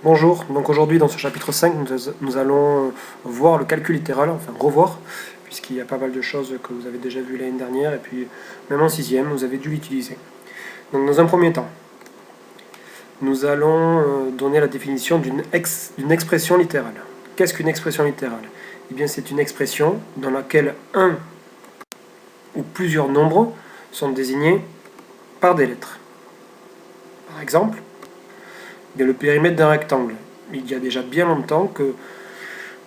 Bonjour, donc aujourd'hui dans ce chapitre 5, nous allons voir le calcul littéral, enfin revoir, puisqu'il y a pas mal de choses que vous avez déjà vues l'année dernière, et puis même en sixième, vous avez dû l'utiliser. Donc dans un premier temps, nous allons donner la définition d'une expression littérale. Qu'est-ce qu'une expression littérale? Eh bien c'est une expression dans laquelle un ou plusieurs nombres sont désignés par des lettres. Par exemple, le périmètre d'un rectangle. Il y a déjà bien longtemps que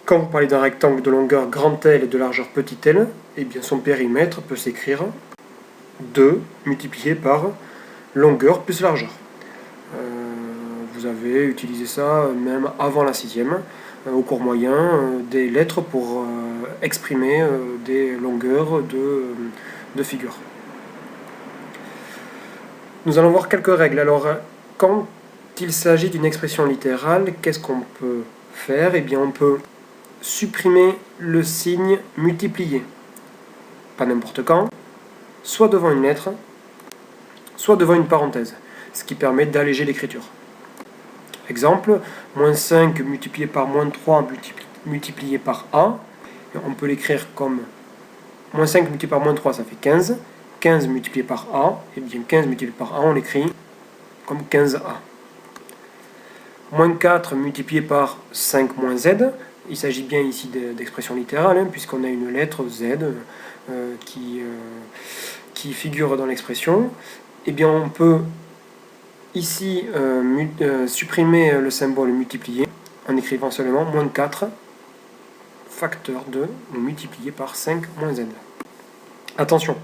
quand vous parlez d'un rectangle de longueur grand L et de largeur petit l, eh bien son périmètre peut s'écrire 2 multiplié par longueur plus largeur. Vous avez utilisé ça même avant la sixième, au cours moyen, des lettres pour exprimer des longueurs de figures. Nous allons voir quelques règles. Alors, quand il s'agit d'une expression littérale, qu'est-ce qu'on peut faire? Eh bien, on peut supprimer le signe multiplié. Pas n'importe quand, soit devant une lettre, soit devant une parenthèse, ce qui permet d'alléger l'écriture. Exemple, moins 5 multiplié par moins 3 multiplié par A, on peut l'écrire comme moins 5 multiplié par moins 3, ça fait 15. 15 multiplié par A, et bien 15 multiplié par A, on l'écrit comme 15A. Moins 4 multiplié par 5 moins Z, il s'agit bien ici d'expression littérale, puisqu'on a une lettre Z qui figure dans l'expression. Eh bien, on peut ici supprimer le symbole multiplié en écrivant seulement moins 4 facteur de multiplié par 5 moins Z. Attention,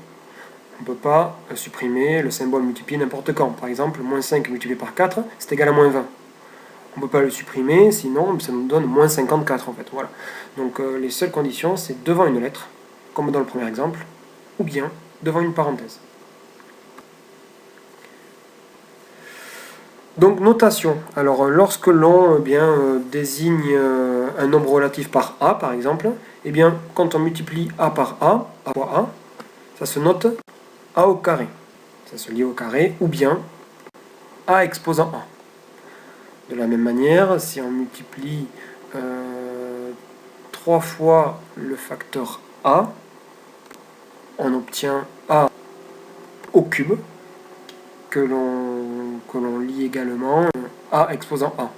on ne peut pas supprimer le symbole multiplié n'importe quand. Par exemple, moins 5 multiplié par 4, c'est égal à moins 20. On ne peut pas le supprimer, sinon ça nous donne moins 54 en fait. Voilà. Donc les seules conditions, c'est devant une lettre, comme dans le premier exemple, ou bien devant une parenthèse. Donc notation. Alors lorsque l'on désigne un nombre relatif par A par exemple, eh bien quand on multiplie A par A, A fois A, ça se note A au carré. Ça se lit au carré, ou bien A exposant A. De la même manière, si on multiplie 3 fois le facteur A, on obtient A au cube, que l'on lit également A exposant A.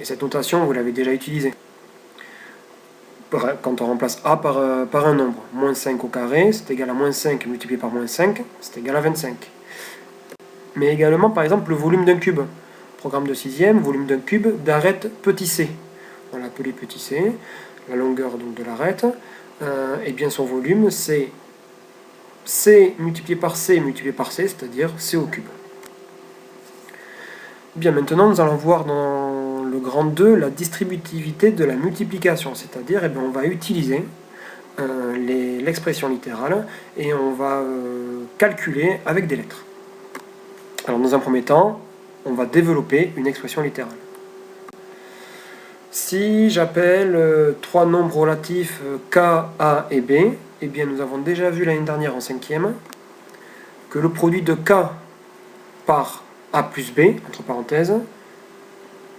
Et cette notation, vous l'avez déjà utilisée. Quand on remplace A par un nombre, moins 5 au carré, c'est égal à moins 5 multiplié par moins 5, c'est égal à 25. Mais également, par exemple, le volume d'un cube. Programme de sixième, volume d'un cube d'arête petit c. On l'a appelé petit c, la longueur donc, de l'arête. Et bien son volume, c'est c multiplié par c, c'est-à-dire c au cube. Bien, maintenant, nous allons voir dans le grand 2 la distributivité de la multiplication, c'est-à-dire on va utiliser l'expression littérale et on va calculer avec des lettres. Alors, dans un premier temps, on va développer une expression littérale. Si j'appelle trois nombres relatifs K, A et B, eh bien nous avons déjà vu l'année dernière en cinquième que le produit de K par A plus B, entre parenthèses,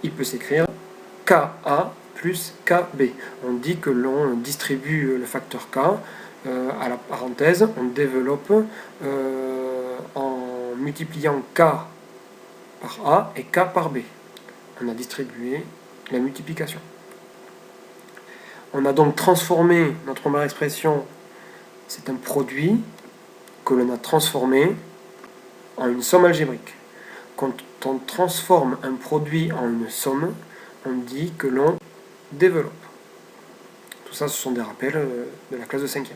il peut s'écrire KA plus KB. On dit que l'on distribue le facteur K à la parenthèse, on développe en multipliant K par A et K par B. On a distribué la multiplication. On a donc transformé notre première expression, c'est un produit que l'on a transformé en une somme algébrique. Quand on transforme un produit en une somme, on dit que l'on développe. Tout ça, ce sont des rappels de la classe de 5e.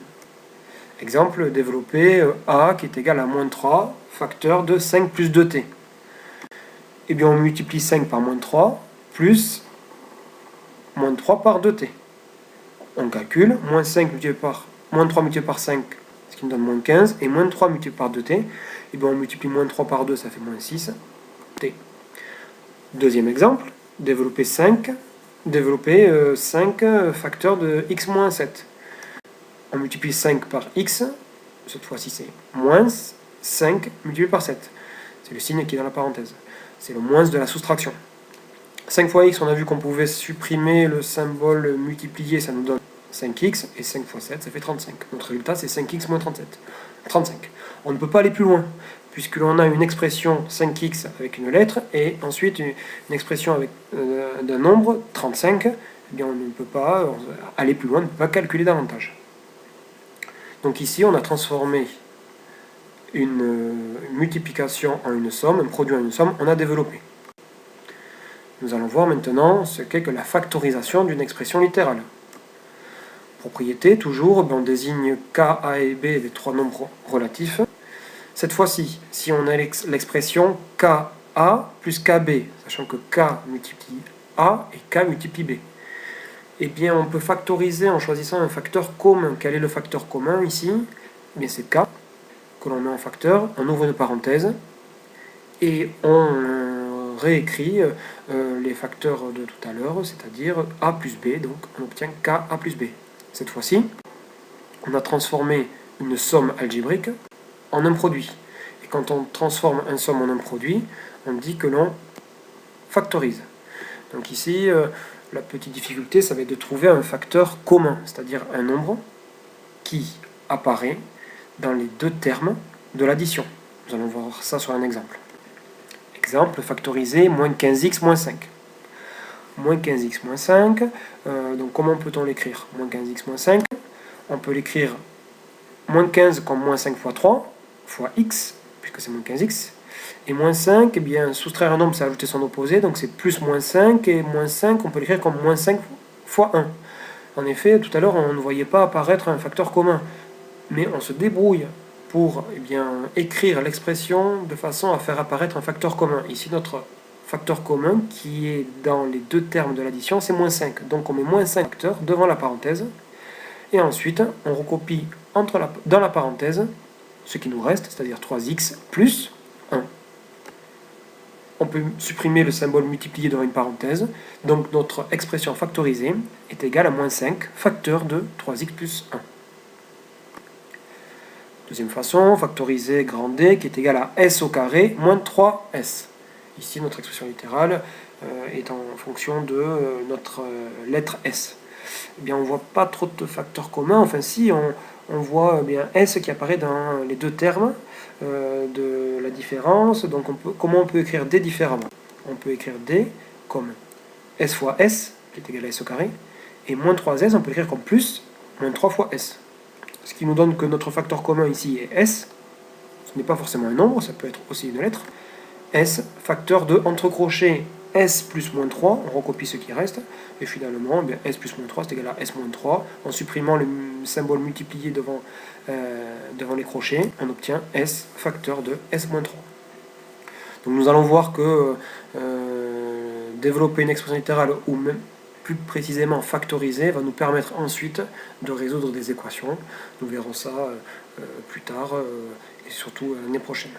Exemple, développer A qui est égal à moins 3, facteur de 5 plus 2t. Eh bien, on multiplie 5 par moins 3, plus moins 3 par 2t. On calcule, moins 3 multiplié par 5, ce qui nous donne moins 15, et moins 3 multiplié par 2t, et bien on multiplie moins 3 par 2, ça fait moins 6, t. Deuxième exemple, développer 5 facteurs de x moins 7. On multiplie 5 par x, cette fois-ci c'est moins 5 multiplié par 7. C'est le signe qui est dans la parenthèse. C'est le moins de la soustraction. 5 fois x, on a vu qu'on pouvait supprimer le symbole multiplié, ça nous donne 5x, et 5 fois 7, ça fait 35. Notre résultat, c'est 5x moins 35. On ne peut pas aller plus loin, puisque l'on a une expression 5x avec une lettre, et ensuite une expression avec d'un nombre, 35, eh bien on ne peut pas aller plus loin, on ne peut pas calculer davantage. Donc ici, on a transformé une multiplication en une somme, un produit en une somme, on a développé. Nous allons voir maintenant ce qu'est que la factorisation d'une expression littérale. Propriété, toujours, on désigne K, A et B, les trois nombres relatifs. Cette fois-ci, si on a l'expression KA plus KB, sachant que K multiplie A et K multiplie B, eh bien on peut factoriser en choisissant un facteur commun. Quel est le facteur commun ici? Eh bien c'est K, que l'on met en facteur, on ouvre une parenthèse, et on réécrit les facteurs de tout à l'heure, c'est-à-dire A plus B, donc on obtient KA plus B. Cette fois-ci, on a transformé une somme algébrique en un produit. Et quand on transforme une somme en un produit, on dit que l'on factorise. Donc ici, la petite difficulté, ça va être de trouver un facteur commun, c'est-à-dire un nombre qui apparaît dans les deux termes de l'addition. Nous allons voir ça sur un exemple. Exemple, factoriser moins 15x moins 5. Moins 15x moins 5, donc comment peut-on l'écrire? Moins 15x moins 5, on peut l'écrire moins 15 comme moins 5 fois 3, fois x, puisque c'est moins 15x, et moins 5, eh bien, soustraire un nombre, c'est ajouter son opposé, donc c'est plus moins 5, et moins 5, on peut l'écrire comme moins 5 fois 1. En effet, tout à l'heure, on ne voyait pas apparaître un facteur commun, mais on se débrouille pour écrire l'expression de façon à faire apparaître un facteur commun. Ici, notre facteur commun qui est dans les deux termes de l'addition, c'est moins 5. Donc on met moins 5 facteurs devant la parenthèse, et ensuite on recopie dans la parenthèse ce qui nous reste, c'est-à-dire 3x plus 1. On peut supprimer le symbole multiplié devant une parenthèse, donc notre expression factorisée est égale à moins 5 facteur de 3x plus 1. Deuxième façon, factoriser grand D qui est égal à s au carré moins 3s. Ici, notre expression littérale est en fonction de notre lettre S. Eh bien, on ne voit pas trop de facteurs communs. Enfin, si, on voit bien S qui apparaît dans les deux termes de la différence. Donc, comment on peut écrire D différemment? On peut écrire D comme S fois S, qui est égal à S au carré, et moins 3S, on peut l'écrire comme plus moins 3 fois S. Ce qui nous donne que notre facteur commun ici est S. Ce n'est pas forcément un nombre, ça peut être aussi une lettre. S, facteur de entre crochets S plus moins 3, on recopie ce qui reste, et finalement, bien, S plus moins 3 c'est égal à S moins 3. En supprimant le symbole multiplié devant les crochets, on obtient S facteur de S moins 3. Donc nous allons voir que développer une expression littérale, ou même plus précisément factoriser, va nous permettre ensuite de résoudre des équations. Nous verrons ça plus tard, et surtout l'année prochaine.